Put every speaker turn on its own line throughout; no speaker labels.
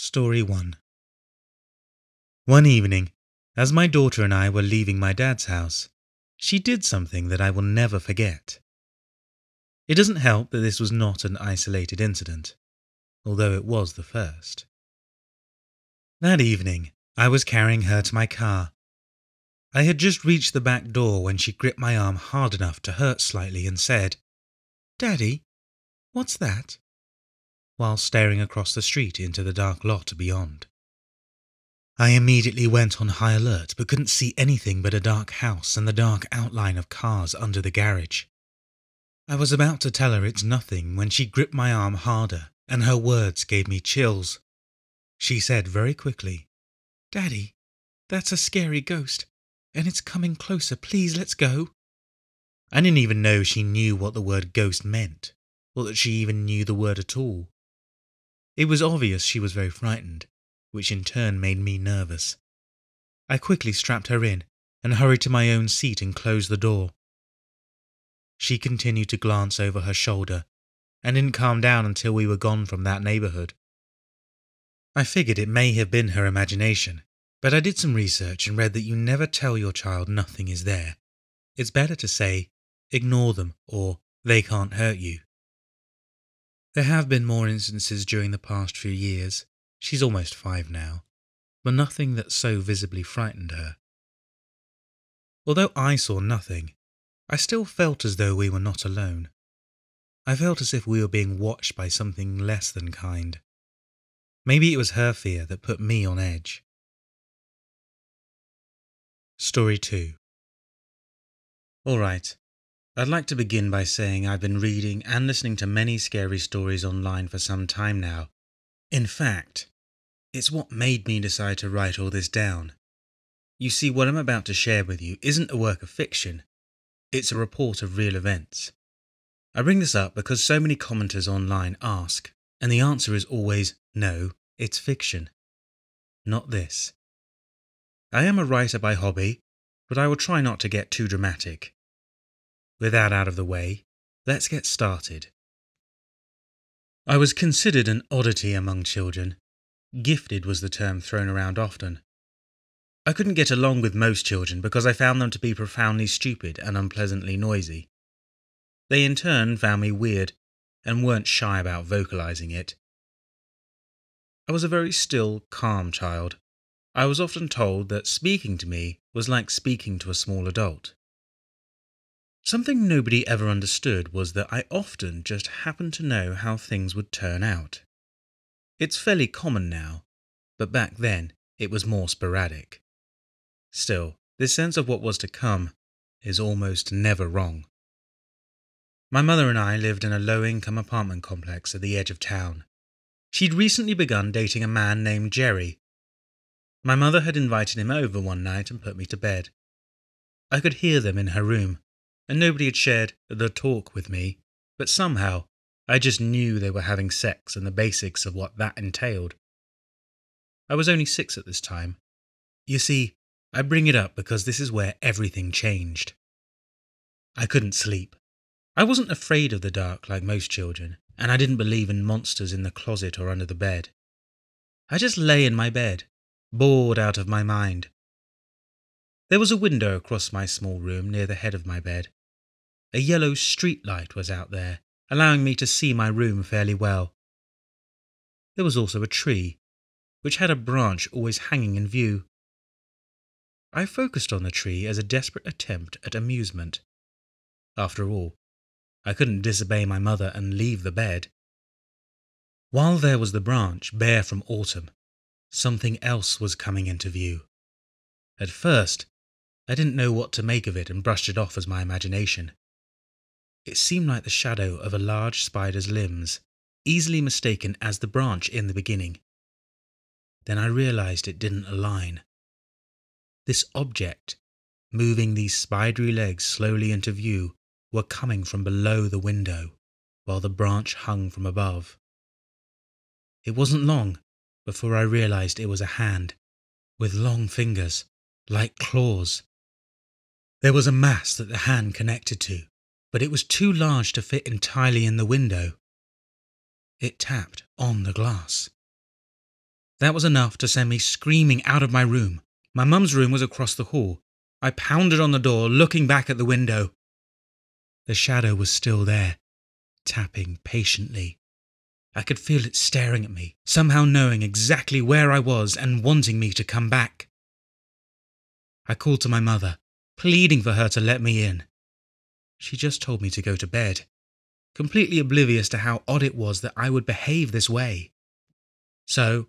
Story 1. One evening, as my daughter and I were leaving my dad's house, she did something that I will never forget. It doesn't help that this was not an isolated incident, although it was the first. That evening, I was carrying her to my car. I had just reached the back door when she gripped my arm hard enough to hurt slightly and said, "Daddy, what's that?" while staring across the street into the dark lot beyond. I immediately went on high alert but couldn't see anything but a dark house and the dark outline of cars under the garage. I was about to tell her it's nothing when she gripped my arm harder and her words gave me chills. She said very quickly, "Daddy, that's a scary ghost and it's coming closer. Please, let's go." I didn't even know she knew what the word ghost meant or that she even knew the word at all. It was obvious she was very frightened, which in turn made me nervous. I quickly strapped her in and hurried to my own seat and closed the door. She continued to glance over her shoulder and didn't calm down until we were gone from that neighborhood. I figured it may have been her imagination, but I did some research and read that you never tell your child nothing is there. It's better to say, ignore them or they can't hurt you. There have been more instances during the past few years. She's almost 5 now, but nothing that so visibly frightened her. Although I saw nothing, I still felt as though we were not alone. I felt as if we were being watched by something less than kind. Maybe it was her fear that put me on edge. Story 2. Alright, I'd like to begin by saying I've been reading and listening to many scary stories online for some time now. In fact, it's what made me decide to write all this down. You see, what I'm about to share with you isn't a work of fiction. It's a report of real events. I bring this up because so many commenters online ask, and the answer is always, no, it's fiction. Not this. I am a writer by hobby, but I will try not to get too dramatic. With that out of the way, let's get started. I was considered an oddity among children. Gifted was the term thrown around often. I couldn't get along with most children because I found them to be profoundly stupid and unpleasantly noisy. They in turn found me weird and weren't shy about vocalizing it. I was a very still, calm child. I was often told that speaking to me was like speaking to a small adult. Something nobody ever understood was that I often just happened to know how things would turn out. It's fairly common now, but back then it was more sporadic. Still, this sense of what was to come is almost never wrong. My mother and I lived in a low-income apartment complex at the edge of town. She'd recently begun dating a man named Jerry. My mother had invited him over one night and put me to bed. I could hear them in her room, and nobody had shared the talk with me, but somehow I just knew they were having sex and the basics of what that entailed. I was only 6 at this time. You see, I bring it up because this is where everything changed. I couldn't sleep. I wasn't afraid of the dark like most children, and I didn't believe in monsters in the closet or under the bed. I just lay in my bed, bored out of my mind. There was a window across my small room near the head of my bed. A yellow street light was out there, allowing me to see my room fairly well. There was also a tree, which had a branch always hanging in view. I focused on the tree as a desperate attempt at amusement. After all, I couldn't disobey my mother and leave the bed. While there was the branch bare from autumn, something else was coming into view. At first, I didn't know what to make of it and brushed it off as my imagination. It seemed like the shadow of a large spider's limbs, easily mistaken as the branch in the beginning. Then I realized it didn't align. This object, moving these spidery legs slowly into view, were coming from below the window, while the branch hung from above. It wasn't long before I realized it was a hand, with long fingers, like claws. There was a mass that the hand connected to, but it was too large to fit entirely in the window. It tapped on the glass. That was enough to send me screaming out of my room. My mum's room was across the hall. I pounded on the door, looking back at the window. The shadow was still there, tapping patiently. I could feel it staring at me, somehow knowing exactly where I was and wanting me to come back. I called to my mother, pleading for her to let me in. She just told me to go to bed, completely oblivious to how odd it was that I would behave this way. So,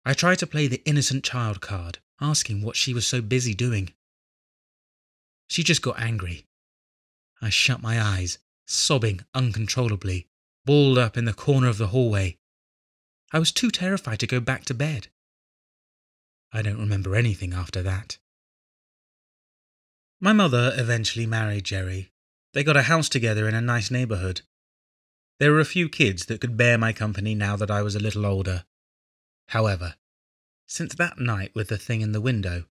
I tried to play the innocent child card, asking what she was so busy doing. She just got angry. I shut my eyes, sobbing uncontrollably, balled up in the corner of the hallway. I was too terrified to go back to bed. I don't remember anything after that. My mother eventually married Jerry. They got a house together in a nice neighbourhood. There were a few kids that could bear my company now that I was a little older. However, since that night with the thing in the window,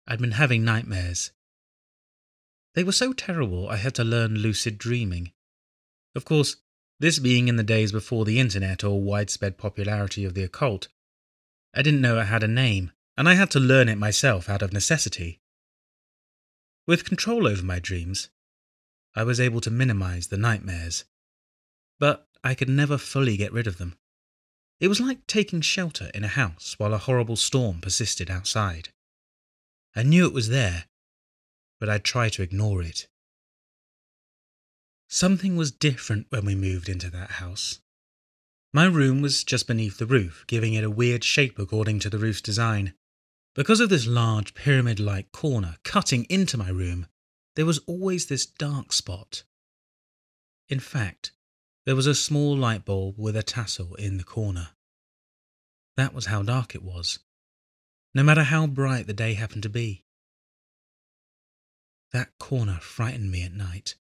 I'd been having nightmares. They were so terrible I had to learn lucid dreaming. Of course, this being in the days before the internet or widespread popularity of the occult, I didn't know it had a name, and I had to learn it myself out of necessity. With control over my dreams, I was able to minimize the nightmares, but I could never fully get rid of them. It was like taking shelter in a house while a horrible storm persisted outside. I knew it was there, but I'd try to ignore it. Something was different when we moved into that house. My room was just beneath the roof, giving it a weird shape according to the roof's design. Because of this large pyramid-like corner cutting into my room, there was always this dark spot. In fact, there was a small light bulb with a tassel in the corner. That was how dark it was, no matter how bright the day happened to be. That corner frightened me at night.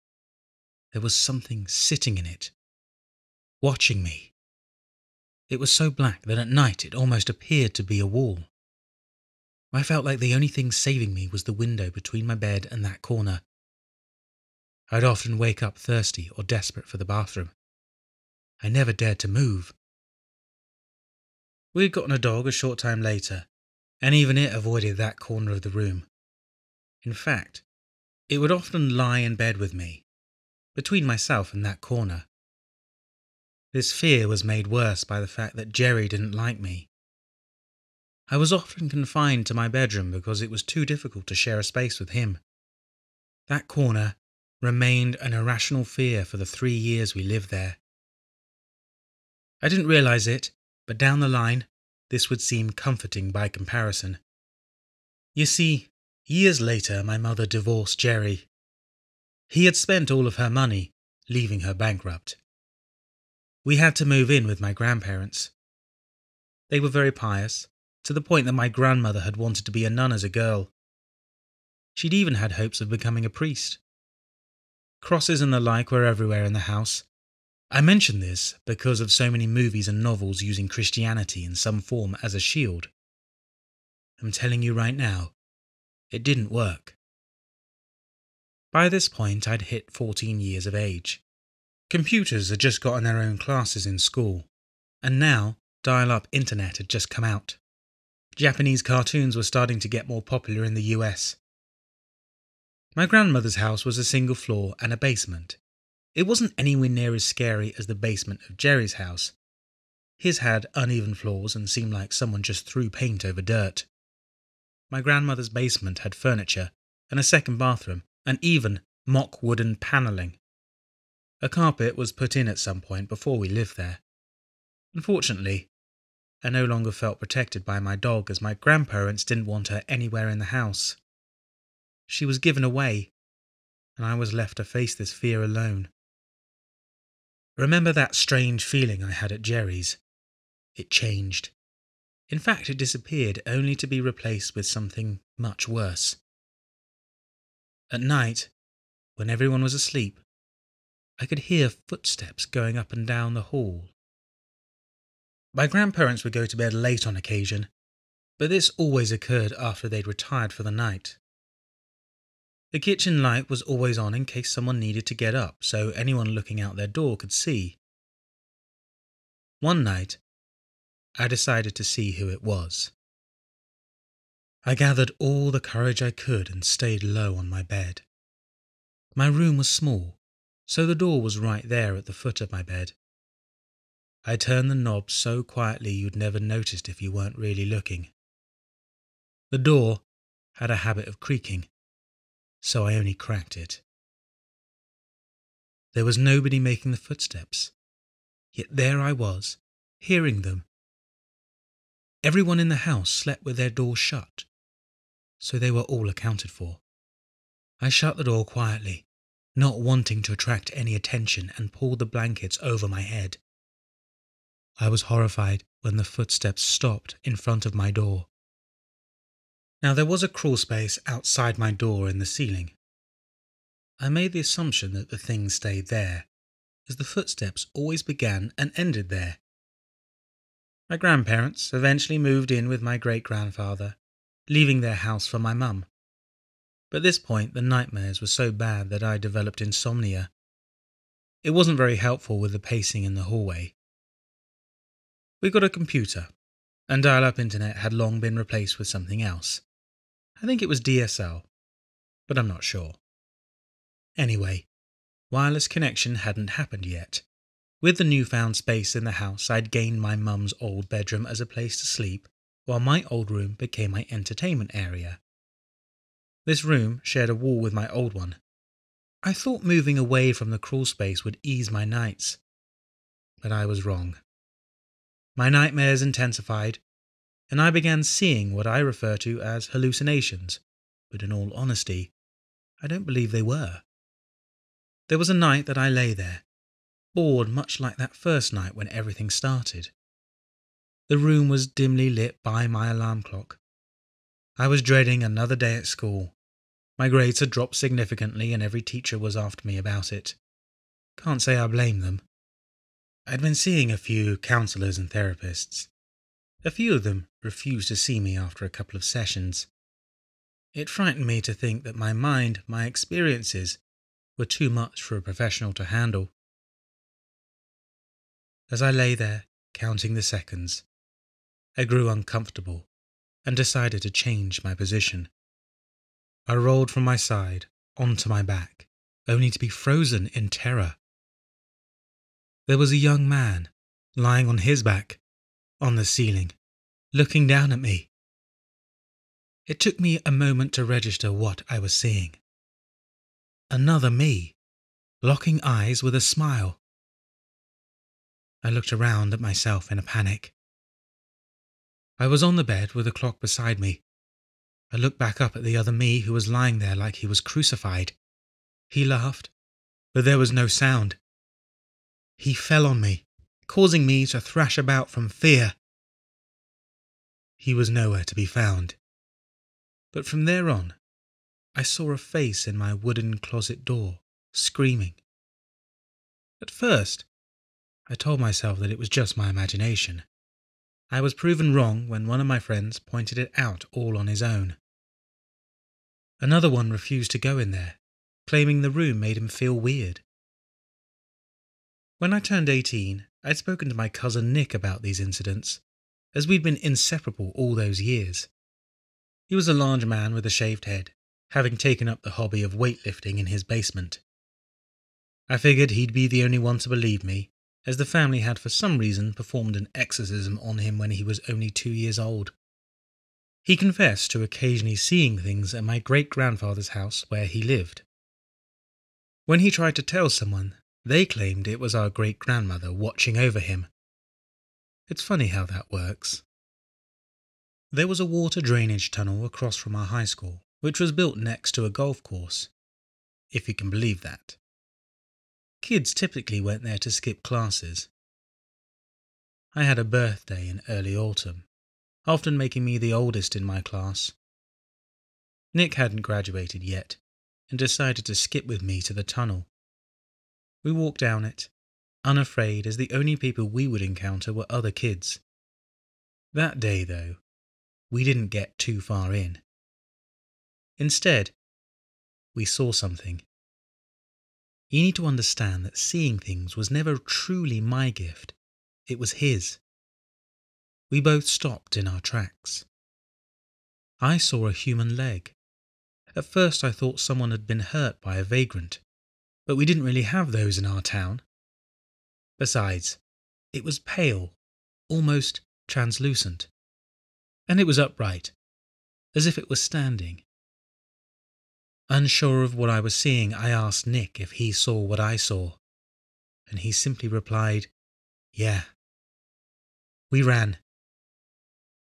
There was something sitting in it, watching me. It was so black that at night it almost appeared to be a wall. I felt like the only thing saving me was the window between my bed and that corner. I'd often wake up thirsty or desperate for the bathroom. I never dared to move. We had gotten a dog a short time later, and even it avoided that corner of the room. In fact, it would often lie in bed with me, between myself and that corner. This fear was made worse by the fact that Jerry didn't like me. I was often confined to my bedroom because it was too difficult to share a space with him. That corner remained an irrational fear for the 3 years we lived there. I didn't realize it, but down the line, this would seem comforting by comparison. You see, years later my mother divorced Jerry. He had spent all of her money, leaving her bankrupt. We had to move in with my grandparents. They were very pious, to the point that my grandmother had wanted to be a nun as a girl. She'd even had hopes of becoming a priest. Crosses and the like were everywhere in the house. I mention this because of so many movies and novels using Christianity in some form as a shield. I'm telling you right now, it didn't work. By this point, I'd hit 14 years of age. Computers had just gotten their own classes in school, and now dial-up internet had just come out. Japanese cartoons were starting to get more popular in the US. My grandmother's house was a single floor and a basement. It wasn't anywhere near as scary as the basement of Jerry's house. His had uneven floors and seemed like someone just threw paint over dirt. My grandmother's basement had furniture and a second bathroom and even mock wooden panelling. A carpet was put in at some point before we lived there. Unfortunately, I no longer felt protected by my dog as my grandparents didn't want her anywhere in the house. She was given away, and I was left to face this fear alone. Remember that strange feeling I had at Jerry's? It changed. In fact, it disappeared only to be replaced with something much worse. At night, when everyone was asleep, I could hear footsteps going up and down the hall. My grandparents would go to bed late on occasion, but this always occurred after they'd retired for the night. The kitchen light was always on in case someone needed to get up, so anyone looking out their door could see. One night, I decided to see who it was. I gathered all the courage I could and stayed low on my bed. My room was small, so the door was right there at the foot of my bed. I turned the knob so quietly you'd never noticed if you weren't really looking. The door had a habit of creaking, so I only cracked it. There was nobody making the footsteps, yet there I was, hearing them. Everyone in the house slept with their doors shut, so they were all accounted for. I shut the door quietly, not wanting to attract any attention, and pulled the blankets over my head. I was horrified when the footsteps stopped in front of my door. Now there was a crawl space outside my door in the ceiling. I made the assumption that the thing stayed there, as the footsteps always began and ended there. My grandparents eventually moved in with my great-grandfather, leaving their house for my mum. But at this point the nightmares were so bad that I developed insomnia. It wasn't very helpful with the pacing in the hallway. We got a computer, and dial-up internet had long been replaced with something else. I think it was DSL, but I'm not sure. Anyway, wireless connection hadn't happened yet. With the newfound space in the house, I'd gained my mum's old bedroom as a place to sleep, while my old room became my entertainment area. This room shared a wall with my old one. I thought moving away from the crawl space would ease my nights, but I was wrong. My nightmares intensified, and I began seeing what I refer to as hallucinations, but in all honesty, I don't believe they were. There was a night that I lay there, bored much like that first night when everything started. The room was dimly lit by my alarm clock. I was dreading another day at school. My grades had dropped significantly and every teacher was after me about it. Can't say I blame them. I'd been seeing a few counsellors and therapists. A few of them refused to see me after a couple of sessions. It frightened me to think that my mind, my experiences, were too much for a professional to handle. As I lay there, counting the seconds, I grew uncomfortable and decided to change my position. I rolled from my side onto my back, only to be frozen in terror. There was a young man lying on his back, on the ceiling, looking down at me. It took me a moment to register what I was seeing. Another me, locking eyes with a smile. I looked around at myself in a panic. I was on the bed with the clock beside me. I looked back up at the other me who was lying there like he was crucified. He laughed, but there was no sound. He fell on me, causing me to thrash about from fear. He was nowhere to be found. But from there on, I saw a face in my wooden closet door, screaming. At first, I told myself that it was just my imagination. I was proven wrong when one of my friends pointed it out all on his own. Another one refused to go in there, claiming the room made him feel weird. When I turned 18, I'd spoken to my cousin Nick about these incidents, as we'd been inseparable all those years. He was a large man with a shaved head, having taken up the hobby of weightlifting in his basement. I figured he'd be the only one to believe me, as the family had for some reason performed an exorcism on him when he was only 2 years old. He confessed to occasionally seeing things at my great-grandfather's house where he lived. When he tried to tell someone, they claimed it was our great-grandmother watching over him. It's funny how that works. There was a water drainage tunnel across from our high school, which was built next to a golf course, if you can believe that. Kids typically went there to skip classes. I had a birthday in early autumn, often making me the oldest in my class. Nick hadn't graduated yet, and decided to skip with me to the tunnel. We walked down it, unafraid, as the only people we would encounter were other kids. That day, though, we didn't get too far in. Instead, we saw something. You need to understand that seeing things was never truly my gift. It was his. We both stopped in our tracks. I saw a human leg. At first I thought someone had been hurt by a vagrant, but we didn't really have those in our town. Besides, it was pale, almost translucent, and it was upright, as if it was standing. Unsure of what I was seeing, I asked Nick if he saw what I saw, and he simply replied, "Yeah." We ran.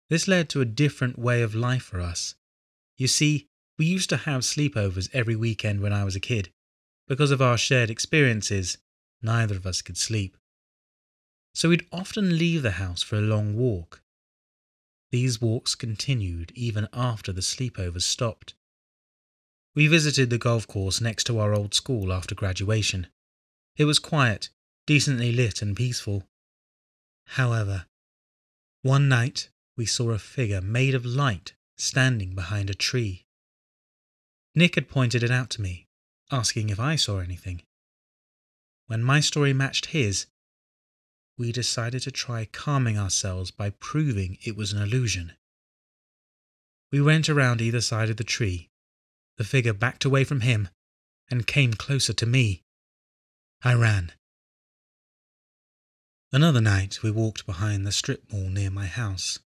This led to a different way of life for us. You see, we used to have sleepovers every weekend when I was a kid. Because of our shared experiences, neither of us could sleep. So we'd often leave the house for a long walk. These walks continued even after the sleepovers stopped. We visited the golf course next to our old school after graduation. It was quiet, decently lit and peaceful. However, one night we saw a figure made of light standing behind a tree. Nick had pointed it out to me, asking if I saw anything. When my story matched his, we decided to try calming ourselves by proving it was an illusion. We went around either side of the tree. The figure backed away from him and came closer to me. I ran. Another night we walked behind the strip mall near my house.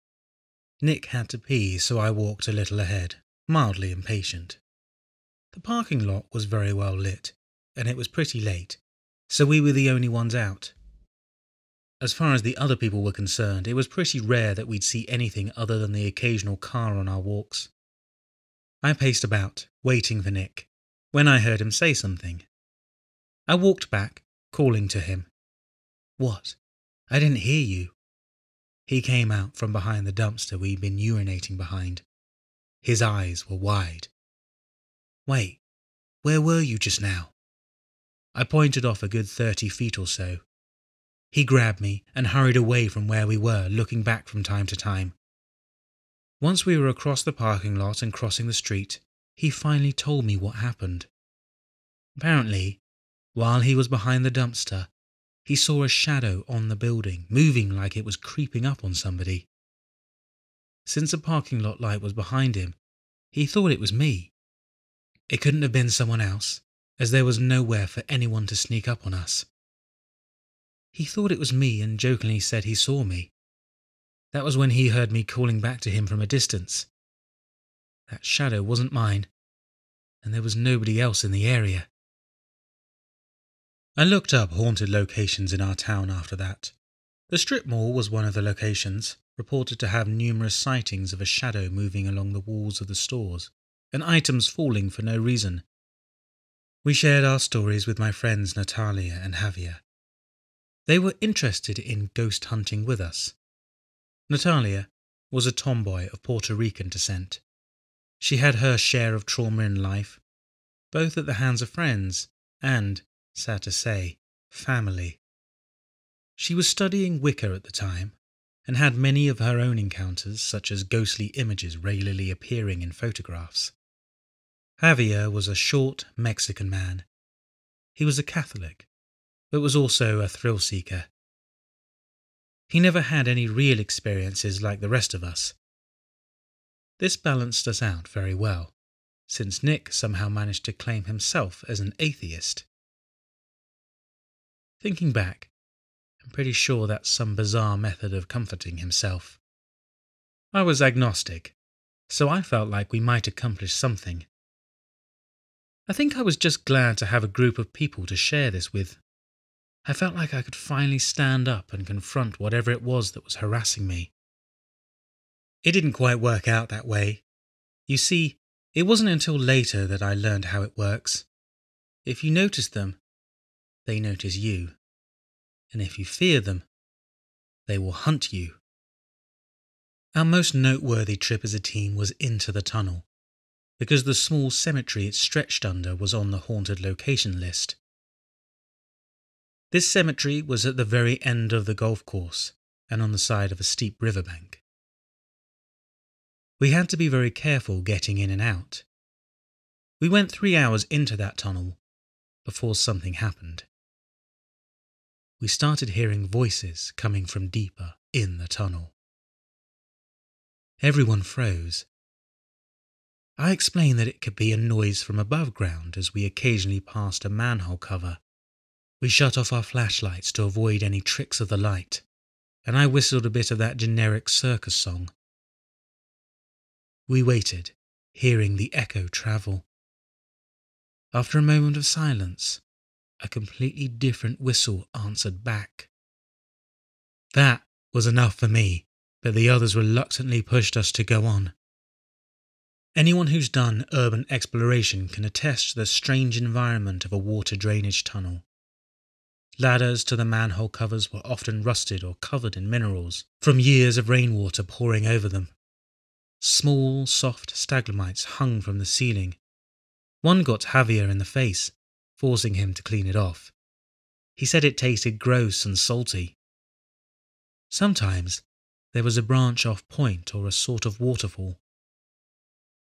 Nick had to pee, so I walked a little ahead, mildly impatient. The parking lot was very well lit, and it was pretty late, so we were the only ones out. As far as the other people were concerned, it was pretty rare that we'd see anything other than the occasional car on our walks. I paced about, waiting for Nick, when I heard him say something. I walked back, calling to him. "What? I didn't hear you." He came out from behind the dumpster we'd been urinating behind. His eyes were wide. "Wait, where were you just now?" I pointed off a good 30 feet or so. He grabbed me and hurried away from where we were, looking back from time to time. Once we were across the parking lot and crossing the street, he finally told me what happened. Apparently, while he was behind the dumpster, he saw a shadow on the building, moving like it was creeping up on somebody. Since the parking lot light was behind him, he thought it was me. It couldn't have been someone else, as there was nowhere for anyone to sneak up on us. He thought it was me and jokingly said he saw me. That was when he heard me calling back to him from a distance. That shadow wasn't mine, and there was nobody else in the area. I looked up haunted locations in our town after that. The strip mall was one of the locations, reported to have numerous sightings of a shadow moving along the walls of the stores, and items falling for no reason. We shared our stories with my friends Natalia and Javier. They were interested in ghost hunting with us. Natalia was a tomboy of Puerto Rican descent. She had her share of trauma in life, both at the hands of friends and, sad to say, family. She was studying Wicca at the time, and had many of her own encounters, such as ghostly images regularly appearing in photographs. Javier was a short Mexican man. He was a Catholic, but was also a thrill-seeker. He never had any real experiences like the rest of us. This balanced us out very well, since Nick somehow managed to claim himself as an atheist. Thinking back, I'm pretty sure that's some bizarre method of comforting himself. I was agnostic, so I felt like we might accomplish something. I think I was just glad to have a group of people to share this with. I felt like I could finally stand up and confront whatever it was that was harassing me. It didn't quite work out that way. You see, it wasn't until later that I learned how it works. If you notice them, they notice you. And if you fear them, they will hunt you. Our most noteworthy trip as a team was into the tunnel, because the small cemetery it stretched under was on the haunted location list. This cemetery was at the very end of the golf course and on the side of a steep riverbank. We had to be very careful getting in and out. We went 3 hours into that tunnel before something happened. We started hearing voices coming from deeper in the tunnel. Everyone froze. I explained that it could be a noise from above ground as we occasionally passed a manhole cover. We shut off our flashlights to avoid any tricks of the light, and I whistled a bit of that generic circus song. We waited, hearing the echo travel. After a moment of silence, a completely different whistle answered back. That was enough for me, but the others reluctantly pushed us to go on. Anyone who's done urban exploration can attest to the strange environment of a water drainage tunnel. Ladders to the manhole covers were often rusted or covered in minerals, from years of rainwater pouring over them. Small, soft stalagmites hung from the ceiling. One got Javier in the face, forcing him to clean it off. He said it tasted gross and salty. Sometimes there was a branch-off point or a sort of waterfall.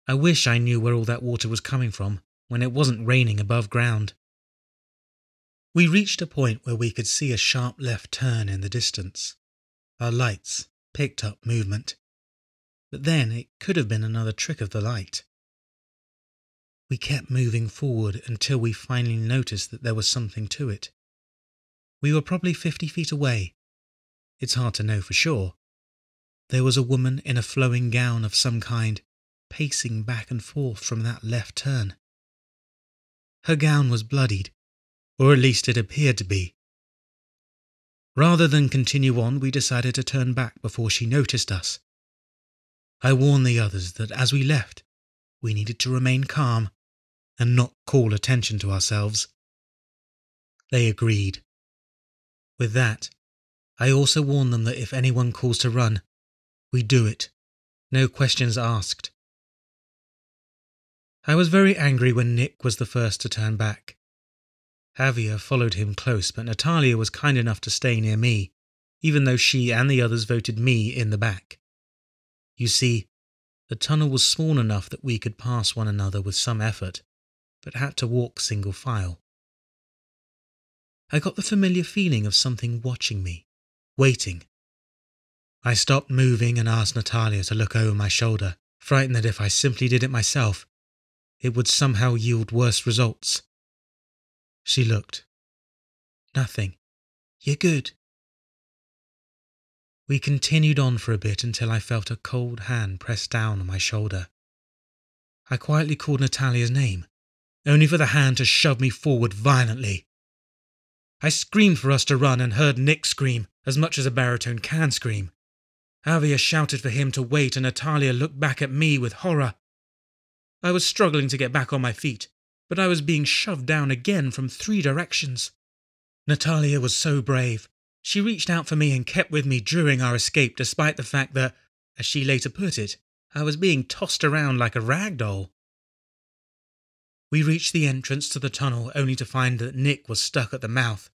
I wish I knew where all that water was coming from when it wasn't raining above ground. We reached a point where we could see a sharp left turn in the distance. Our lights picked up movement, but then it could have been another trick of the light. We kept moving forward until we finally noticed that there was something to it. We were probably 50 feet away. It's hard to know for sure. There was a woman in a flowing gown of some kind, pacing back and forth from that left turn. Her gown was bloodied, or at least it appeared to be. Rather than continue on, we decided to turn back before she noticed us. I warned the others that as we left, we needed to remain calm and not call attention to ourselves. They agreed. With that, I also warned them that if anyone calls to run, we do it, no questions asked. I was very angry when Nick was the first to turn back. Javier followed him close, but Natalia was kind enough to stay near me, even though she and the others voted me in the back. You see, the tunnel was small enough that we could pass one another with some effort, but had to walk single file. I got the familiar feeling of something watching me, waiting. I stopped moving and asked Natalia to look over my shoulder, frightened that if I simply did it myself, it would somehow yield worse results. She looked. Nothing. You're good. We continued on for a bit until I felt a cold hand press down on my shoulder. I quietly called Natalia's name, only for the hand to shove me forward violently. I screamed for us to run and heard Nick scream, as much as a baritone can scream. Javier shouted for him to wait and Natalia looked back at me with horror. I was struggling to get back on my feet, but I was being shoved down again from 3 directions. Natalia was so brave. She reached out for me and kept with me during our escape despite the fact that, as she later put it, I was being tossed around like a rag doll. We reached the entrance to the tunnel only to find that Nick was stuck at the mouth.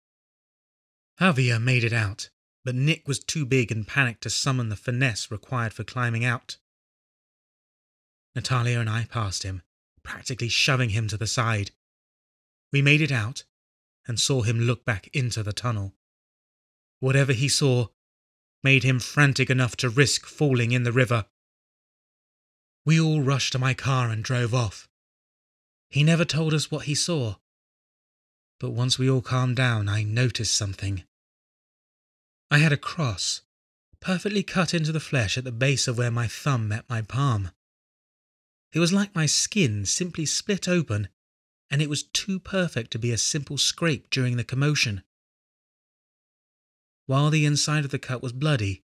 Javier made it out, but Nick was too big and panicked to summon the finesse required for climbing out. Natalia and I passed him, practically shoving him to the side. We made it out and saw him look back into the tunnel. Whatever he saw made him frantic enough to risk falling in the river. We all rushed to my car and drove off. He never told us what he saw, but once we all calmed down, I noticed something. I had a cross, perfectly cut into the flesh at the base of where my thumb met my palm. It was like my skin simply split open, and it was too perfect to be a simple scrape during the commotion. While the inside of the cut was bloody,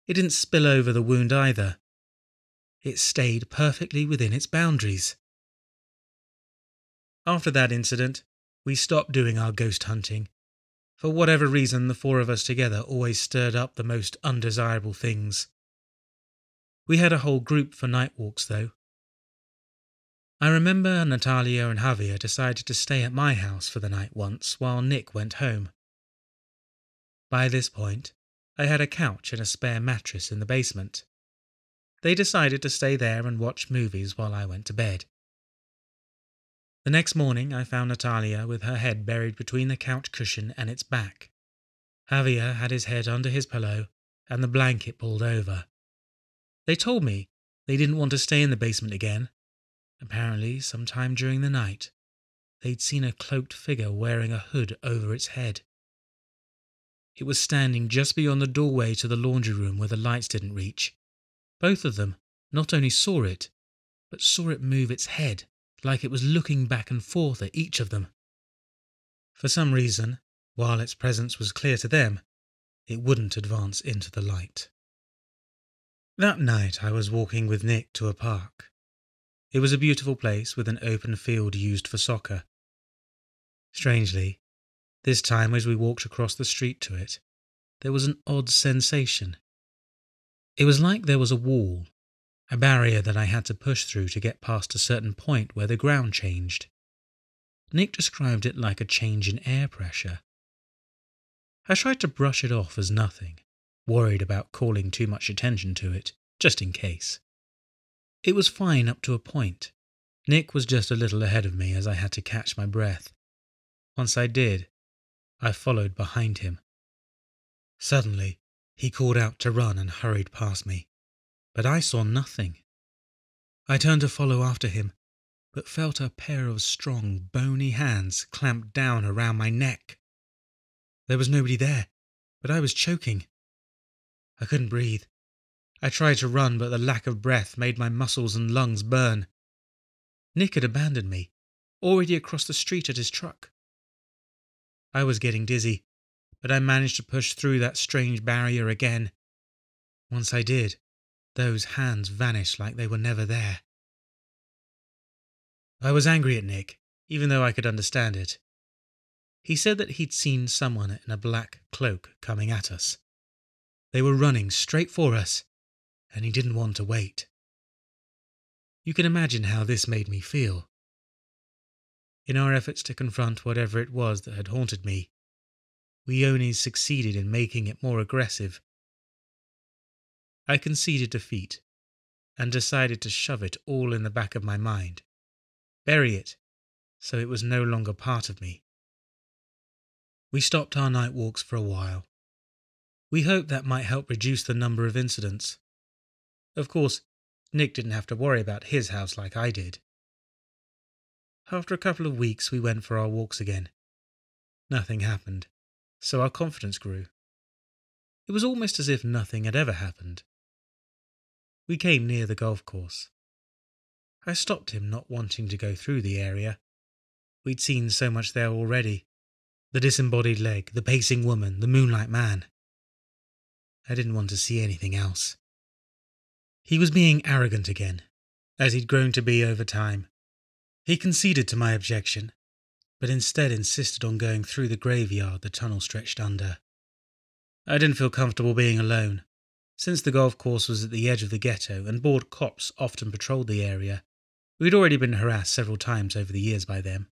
it didn't spill over the wound either. It stayed perfectly within its boundaries. After that incident, we stopped doing our ghost hunting. For whatever reason, the 4 of us together always stirred up the most undesirable things. We had a whole group for night walks, though. I remember Natalia and Javier decided to stay at my house for the night once while Nick went home. By this point, I had a couch and a spare mattress in the basement. They decided to stay there and watch movies while I went to bed. The next morning, I found Natalia with her head buried between the couch cushion and its back. Javier had his head under his pillow and the blanket pulled over. They told me They didn't want to stay in the basement again. Apparently, sometime during the night, they'd seen a cloaked figure wearing a hood over its head. It was standing just beyond the doorway to the laundry room where the lights didn't reach. Both of them not only saw it, but saw it move its head like it was looking back and forth at each of them. For some reason, while its presence was clear to them, it wouldn't advance into the light. That night I was walking with Nick to a park. It was a beautiful place with an open field used for soccer. Strangely, this time as we walked across the street to it, there was an odd sensation. It was like there was a wall, a barrier that I had to push through to get past a certain point where the ground changed. Nick described it like a change in air pressure. I tried to brush it off as nothing, worried about calling too much attention to it, just in case. It was fine up to a point. Nick was just a little ahead of me as I had to catch my breath. Once I did, I followed behind him. Suddenly, he called out to run and hurried past me, but I saw nothing. I turned to follow after him, but felt a pair of strong, bony hands clamped down around my neck. There was nobody there, but I was choking. I couldn't breathe. I tried to run, but the lack of breath made my muscles and lungs burn. Nick had abandoned me, already across the street at his truck. I was getting dizzy, but I managed to push through that strange barrier again. Once I did, those hands vanished like they were never there. I was angry at Nick, even though I could understand it. He said that he'd seen someone in a black cloak coming at us. They were running straight for us, and he didn't want to wait. You can imagine how this made me feel. In our efforts to confront whatever it was that had haunted me, we only succeeded in making it more aggressive. I conceded defeat and decided to shove it all in the back of my mind, bury it so it was no longer part of me. We stopped our night walks for a while. We hoped that might help reduce the number of incidents. Of course, Nick didn't have to worry about his house like I did. After a couple of weeks, we went for our walks again. Nothing happened, so our confidence grew. It was almost as if nothing had ever happened. We came near the golf course. I stopped him, not wanting to go through the area. We'd seen so much there already. The disembodied leg, the pacing woman, the moonlight man. I didn't want to see anything else. He was being arrogant again, as he'd grown to be over time. He conceded to my objection, but instead insisted on going through the graveyard the tunnel stretched under. I didn't feel comfortable being alone. Since the golf course was at the edge of the ghetto and bored cops often patrolled the area, we'd already been harassed several times over the years by them.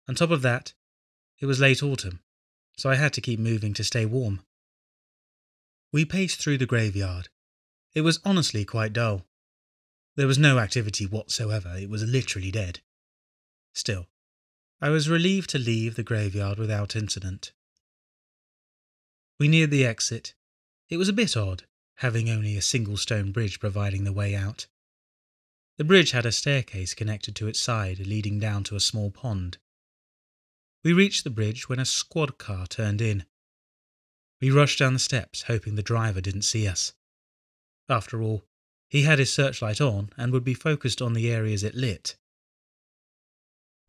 On top of that, it was late autumn, so I had to keep moving to stay warm. We paced through the graveyard. It was honestly quite dull. There was no activity whatsoever, it was literally dead. Still, I was relieved to leave the graveyard without incident. We neared the exit. It was a bit odd, having only a single stone bridge providing the way out. The bridge had a staircase connected to its side leading down to a small pond. We reached the bridge when a squad car turned in. We rushed down the steps, hoping the driver didn't see us. After all, he had his searchlight on and would be focused on the areas it lit.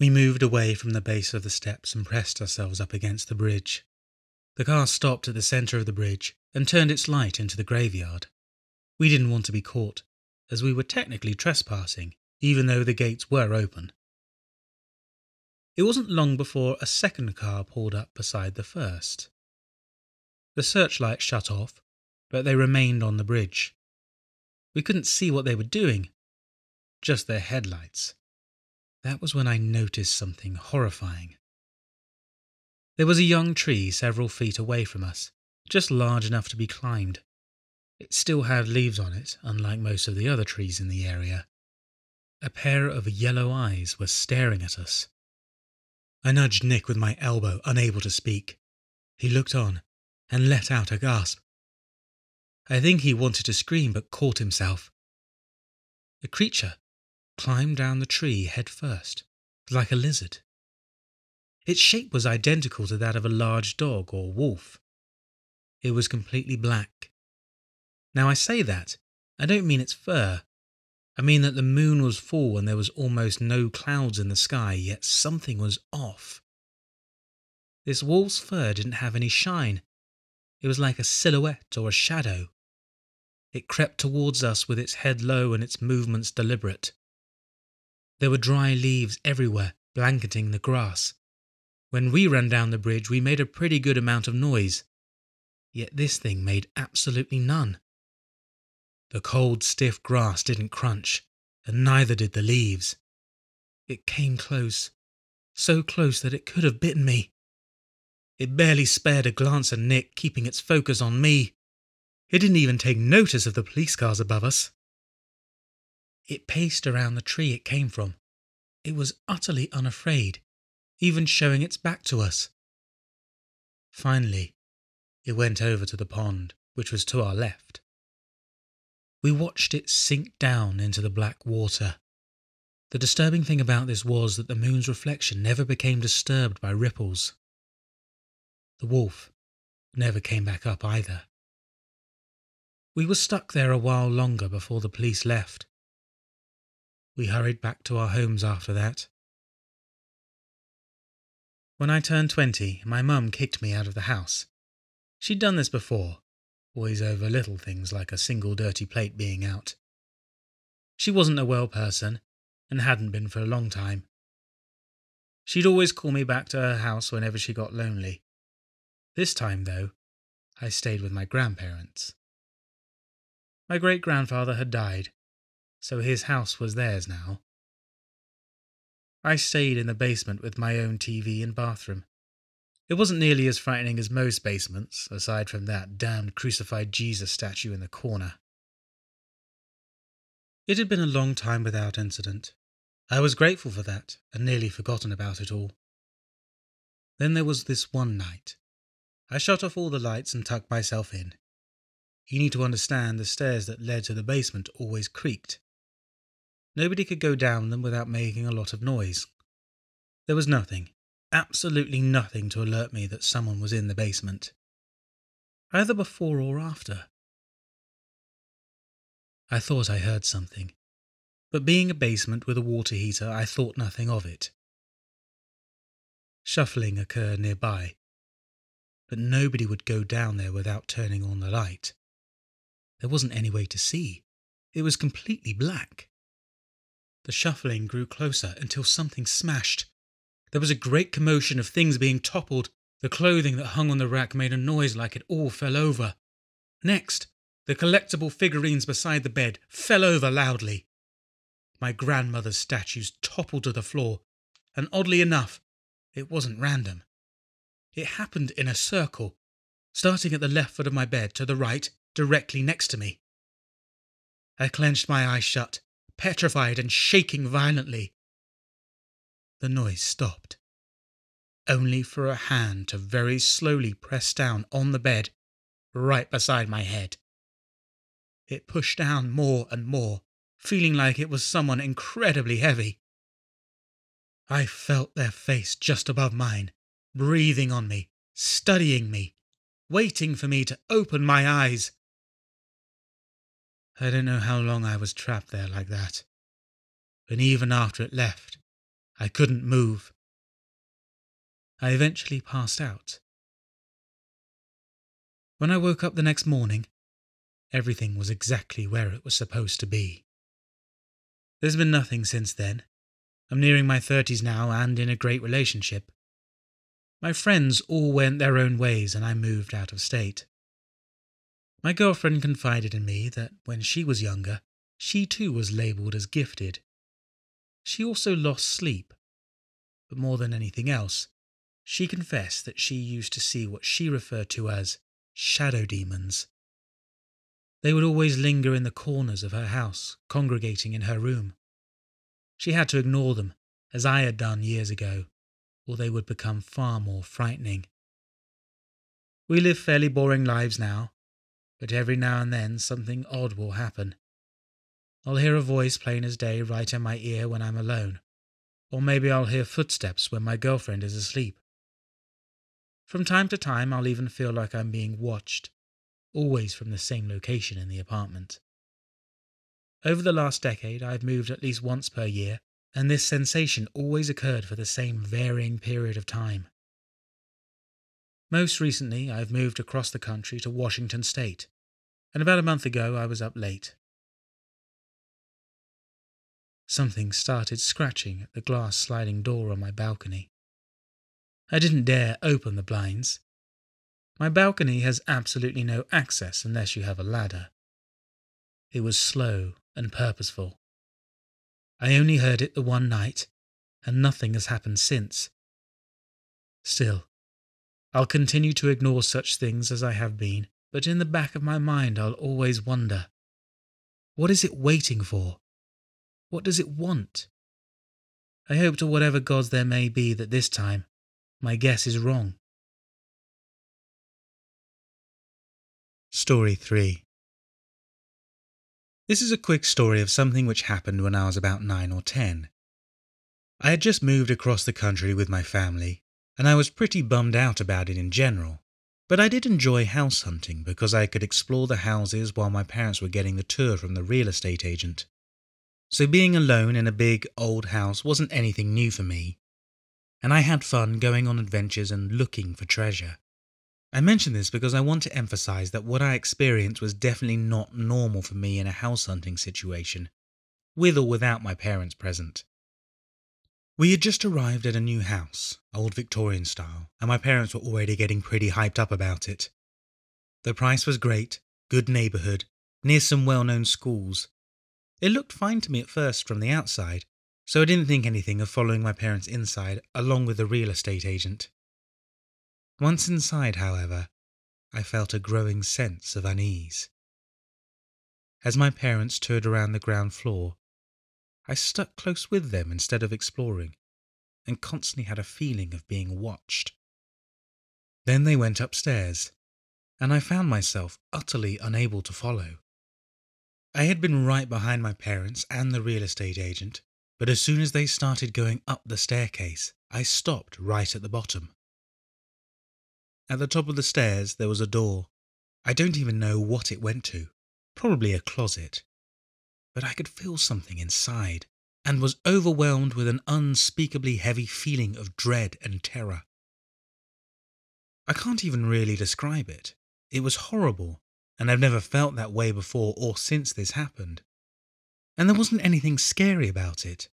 We moved away from the base of the steps and pressed ourselves up against the bridge. The car stopped at the centre of the bridge and turned its light into the graveyard. We didn't want to be caught, as we were technically trespassing, even though the gates were open. It wasn't long before a second car pulled up beside the first. The searchlight shut off, but they remained on the bridge. We couldn't see what they were doing, just their headlights. That was when I noticed something horrifying. There was a young tree several feet away from us, just large enough to be climbed. It still had leaves on it, unlike most of the other trees in the area. A pair of yellow eyes were staring at us. I nudged Nick with my elbow, unable to speak. He looked on and let out a gasp. I think he wanted to scream but caught himself. A creature climbed down the tree head first, like a lizard. Its shape was identical to that of a large dog or wolf. It was completely black. Now I say that, I don't mean its fur. I mean that the moon was full and there was almost no clouds in the sky, yet something was off. This wolf's fur didn't have any shine. It was like a silhouette or a shadow. It crept towards us with its head low and its movements deliberate. There were dry leaves everywhere, blanketing the grass. When we ran down the bridge, we made a pretty good amount of noise. Yet this thing made absolutely none. The cold, stiff grass didn't crunch, and neither did the leaves. It came close, so close that it could have bitten me. It barely spared a glance at Nick, keeping its focus on me. It didn't even take notice of the police cars above us. It paced around the tree it came from. It was utterly unafraid, even showing its back to us. Finally, it went over to the pond, which was to our left. We watched it sink down into the black water. The disturbing thing about this was that the moon's reflection never became disturbed by ripples. The wolf never came back up either. We were stuck there a while longer before the police left. We hurried back to our homes after that. When I turned 20, my mum kicked me out of the house. She'd done this before, always over little things like a single dirty plate being out. She wasn't a well person, and hadn't been for a long time. She'd always call me back to her house whenever she got lonely. This time, though, I stayed with my grandparents. My great-grandfather had died, so his house was theirs now. I stayed in the basement with my own TV and bathroom. It wasn't nearly as frightening as most basements, aside from that damned crucified Jesus statue in the corner. It had been a long time without incident. I was grateful for that, and nearly forgotten about it all. Then there was this one night. I shut off all the lights and tucked myself in. You need to understand the stairs that led to the basement always creaked. Nobody could go down them without making a lot of noise. There was nothing, absolutely nothing to alert me that someone was in the basement, either before or after. I thought I heard something, but being a basement with a water heater, I thought nothing of it. Shuffling occurred nearby, but nobody would go down there without turning on the light. There wasn't any way to see. It was completely black. The shuffling grew closer until something smashed. There was a great commotion of things being toppled. The clothing that hung on the rack made a noise like it all fell over. Next, the collectible figurines beside the bed fell over loudly. My grandmother's statues toppled to the floor, and oddly enough, it wasn't random. It happened in a circle, starting at the left foot of my bed to the right, directly next to me. I clenched my eyes shut, petrified and shaking violently. The noise stopped, only for a hand to very slowly press down on the bed, right beside my head. It pushed down more and more, feeling like it was someone incredibly heavy. I felt their face just above mine, breathing on me, studying me, waiting for me to open my eyes. I don't know how long I was trapped there like that, and even after it left, I couldn't move. I eventually passed out. When I woke up the next morning, everything was exactly where it was supposed to be. There's been nothing since then. I'm nearing my 30s now and in a great relationship. My friends all went their own ways and I moved out of state. My girlfriend confided in me that when she was younger, she too was labelled as gifted. She also lost sleep, but more than anything else, she confessed that she used to see what she referred to as shadow demons. They would always linger in the corners of her house, congregating in her room. She had to ignore them, as I had done years ago, or they would become far more frightening. We live fairly boring lives now, but every now and then something odd will happen. I'll hear a voice plain as day right in my ear when I'm alone, or maybe I'll hear footsteps when my girlfriend is asleep. From time to time, I'll even feel like I'm being watched, always from the same location in the apartment. Over the last decade, I've moved at least once per year, and this sensation always occurred for the same varying period of time. Most recently, I've moved across the country to Washington State, and about a month ago I was up late. Something started scratching at the glass sliding door on my balcony. I didn't dare open the blinds. My balcony has absolutely no access unless you have a ladder. It was slow and purposeful. I only heard it the one night, and nothing has happened since. Still, I'll continue to ignore such things as I have been, but in the back of my mind I'll always wonder, what is it waiting for? What does it want? I hope to whatever gods there may be that this time, my guess is wrong. Story 3. This is a quick story of something which happened when I was about 9 or 10. I had just moved across the country with my family, and I was pretty bummed out about it in general, but I did enjoy house hunting because I could explore the houses while my parents were getting the tour from the real estate agent. So being alone in a big, old house wasn't anything new for me, and I had fun going on adventures and looking for treasure. I mention this because I want to emphasize that what I experienced was definitely not normal for me in a house hunting situation, with or without my parents present. We had just arrived at a new house, old Victorian style, and my parents were already getting pretty hyped up about it. The price was great, good neighbourhood, near some well-known schools. It looked fine to me at first from the outside, so I didn't think anything of following my parents inside along with the real estate agent. Once inside, however, I felt a growing sense of unease. As my parents toured around the ground floor, I stuck close with them instead of exploring, and constantly had a feeling of being watched. Then they went upstairs, and I found myself utterly unable to follow. I had been right behind my parents and the real estate agent, but as soon as they started going up the staircase, I stopped right at the bottom. At the top of the stairs there was a door. I don't even know what it went to, probably a closet. But I could feel something inside, and was overwhelmed with an unspeakably heavy feeling of dread and terror. I can't even really describe it. It was horrible, and I've never felt that way before or since this happened. And there wasn't anything scary about it.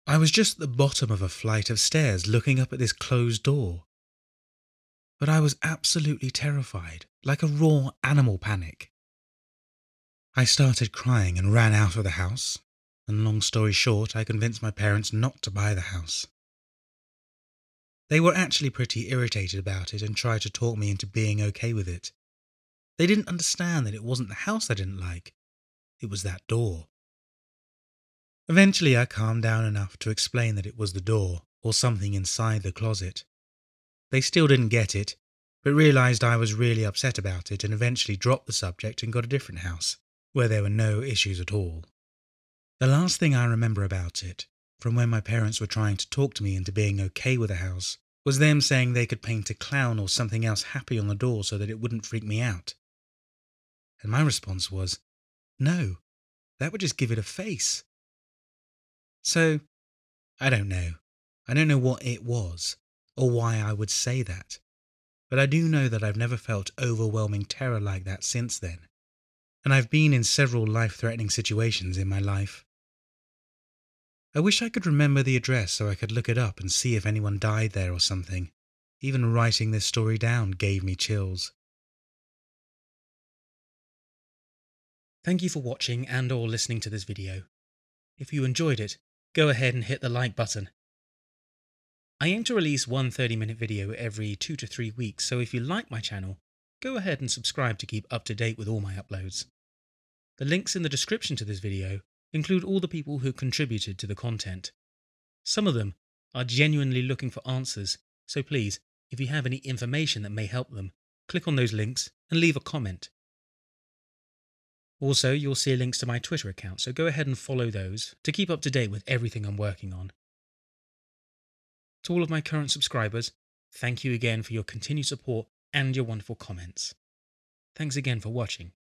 I was just at the bottom of a flight of stairs looking up at this closed door. But I was absolutely terrified, like a raw animal panic. I started crying and ran out of the house, and long story short, I convinced my parents not to buy the house. They were actually pretty irritated about it and tried to talk me into being okay with it. They didn't understand that it wasn't the house I didn't like, it was that door. Eventually I calmed down enough to explain that it was the door, or something inside the closet. They still didn't get it, but realised I was really upset about it and eventually dropped the subject and got a different house, where there were no issues at all. The last thing I remember about it, from when my parents were trying to talk to me into being okay with the house, was them saying they could paint a clown or something else happy on the door so that it wouldn't freak me out. And my response was, no, that would just give it a face. So, I don't know. I don't know what it was, or why I would say that, but I do know that I've never felt overwhelming terror like that since then, and I've been in several life-threatening situations in my life. I wish I could remember the address so I could look it up and see if anyone died there or something. Even writing this story down gave me chills. Thank you for watching and or listening to this video. If you enjoyed it, go ahead and hit the like button. I aim to release one 30-minute video every 2 to 3 weeks, so if you like my channel, go ahead and subscribe to keep up to date with all my uploads. The links in the description to this video include all the people who contributed to the content. Some of them are genuinely looking for answers, so please, if you have any information that may help them, click on those links and leave a comment. Also, you'll see links to my Twitter account, so go ahead and follow those to keep up to date with everything I'm working on. To all of my current subscribers, thank you again for your continued support and your wonderful comments. Thanks again for watching.